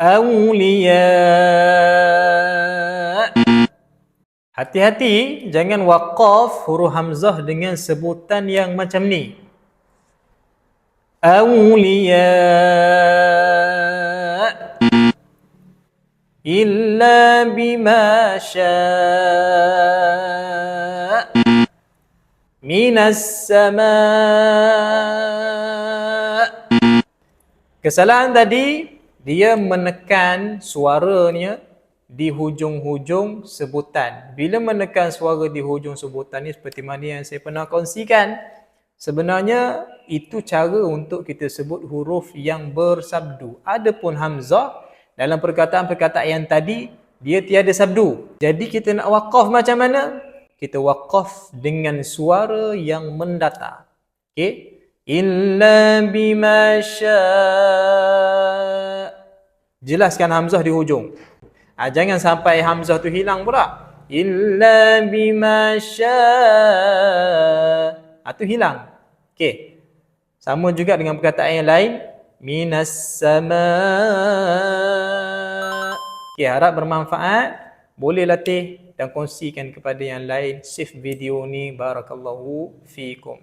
Awliya. Hati-hati, jangan waqaf huruf hamzah dengan sebutan yang macam ni. Awliya. Illa bima syaa minas sama'. Kesalahan tadi, dia menekan suaranya di hujung-hujung sebutan. Bila menekan suara di hujung sebutan ni, seperti mana yang saya pernah kongsikan, sebenarnya itu cara untuk kita sebut huruf yang bersabdu. Adapun hamzah, dalam perkataan-perkataan yang tadi, dia tiada sabdu. Jadi kita nak waqaf macam mana? Kita waqaf dengan suara yang mendatar. Okey? Illa bima syaa. Jelaskan hamzah di hujung. Jangan sampai hamzah tu hilang pula. Illa bima syaa. Tu hilang. Okey. Sama juga dengan perkataan yang lain. Minas sama'. Okey, harap bermanfaat. Boleh latih dan kongsikan kepada yang lain. Save video ni. Barakallahu fiikum.